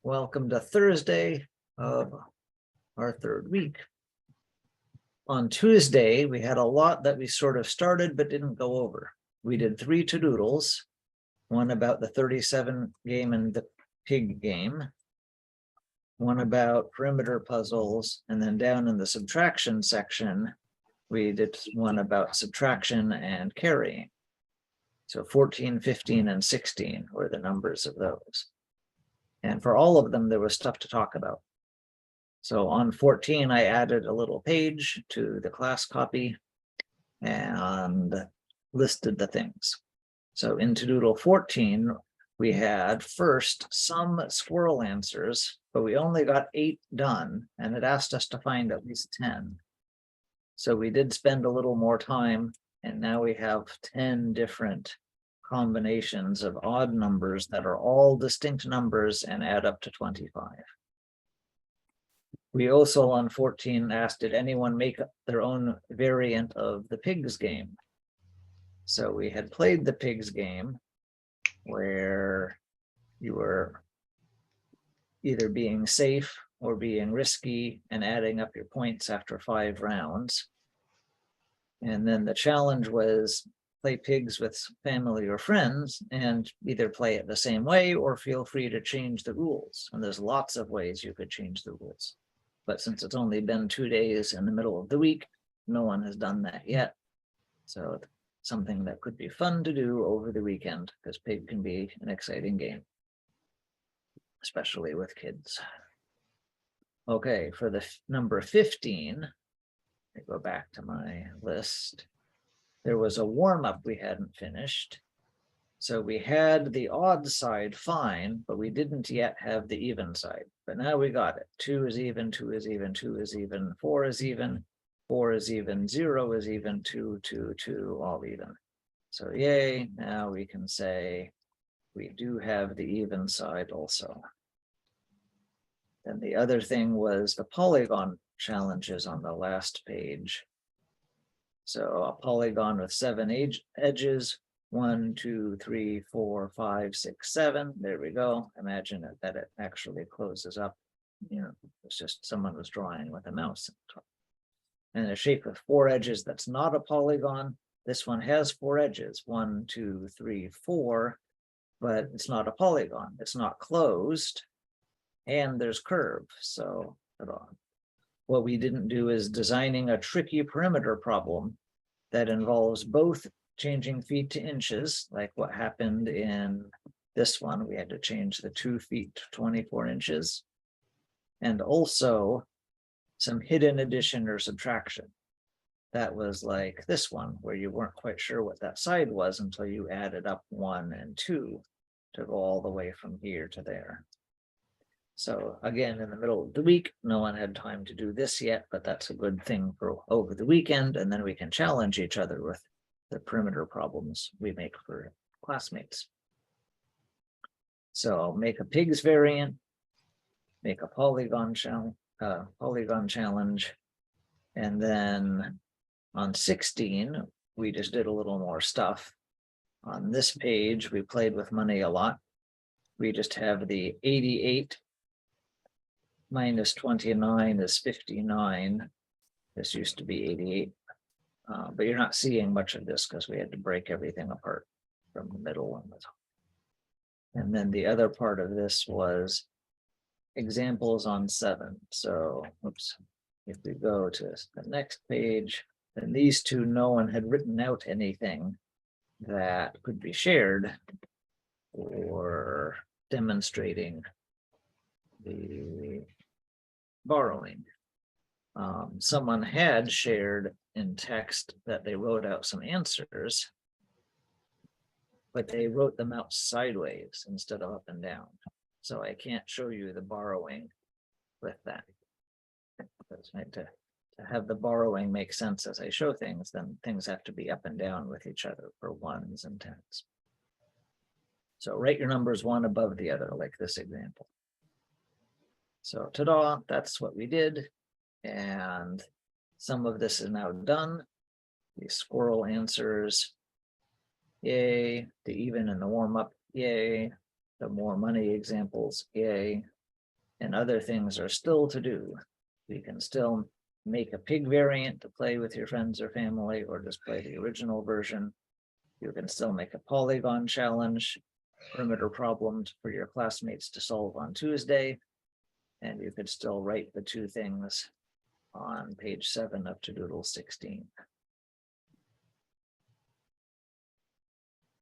Welcome to Thursday of our third week. On Tuesday, we had a lot that we sort of started but didn't go over. We did 3 ToDoodles, one about the 37 game and the pig game, one about perimeter puzzles, and then down in the subtraction section, we did one about subtraction and carrying. So 14, 15, and 16 were the numbers of those. And for all of them, there was stuff to talk about. So on 14, I added a little page to the class copy and listed the things. So in ToDoodle 14, we had first some squirrel answers, but we only got 8 done, and it asked us to find at least 10. So we did spend a little more time, and now we have 10 different combinations of odd numbers that are all distinct numbers and add up to 25. We also on 14 asked, did anyone make their own variant of the pigs game? So we had played the pigs game where you were either being safe or being risky and adding up your points after 5 rounds. And then the challenge was play pigs with family or friends and either play it the same way or feel free to change the rules. And there's lots of ways you could change the rules. But since it's only been 2 days in the middle of the week, no one has done that yet. So it's something that could be fun to do over the weekend, because pig can be an exciting game, especially with kids. Okay, for the number 15, I go back to my list. There was a warm-up we hadn't finished. So we had the odd side fine, but we didn't yet have the even side. But now we got it. 2 is even, 2 is even, 2 is even, 4 is even, 4 is even, 0 is even, 2, 2, 2, all even. So yay, now we can say we do have the even side also. Then the other thing was the polygon challenges on the last page. So a polygon with 7 edges, 1, 2, 3, 4, 5, 6, 7. There we go. Imagine that it actually closes up. You know, it's just someone was drawing with a mouse. And a shape with 4 edges that's not a polygon. This one has 4 edges, 1, 2, 3, 4, but it's not a polygon. It's not closed, and there's curve. So what we didn't do is designing a tricky perimeter problem that involves both changing feet to inches, like what happened in this one. We had to change the 2 feet to 24 inches, and also some hidden addition or subtraction. That was like this one, where you weren't quite sure what that side was until you added up 1 and 2 to go all the way from here to there. So again, in the middle of the week, no one had time to do this yet, but that's a good thing for over the weekend. And then we can challenge each other with the perimeter problems we make for classmates. So make a pigs variant, make a polygon challenge, and then on 16, we just did a little more stuff. On this page, we played with money a lot. We just have the 88 minus 29 is 59. This used to be 88. But you're not seeing much of this because we had to break everything apart from the middle and the top. And then the other part of this was examples on 7. So, oops, if we go to the next page, then these two, no one had written out anything that could be shared or demonstrating the borrowing. Someone had shared in text that they wrote out some answers, but they wrote them out sideways instead of up and down. So I can't show you the borrowing with that. That's right, to have the borrowing make sense as I show things, then things have to be up and down with each other for 1s and 10s. So write your numbers one above the other, like this example. So ta-da, that's what we did. And some of this is now done. The squirrel answers, yay. The even and the warm-up, yay. The more money examples, yay. and other things are still to do. You can still make a pig variant to play with your friends or family, or just play the original version. You can still make a polygon challenge, perimeter problems for your classmates to solve on Tuesday. And you could still write the two things on page 7 of ToDoodles 16.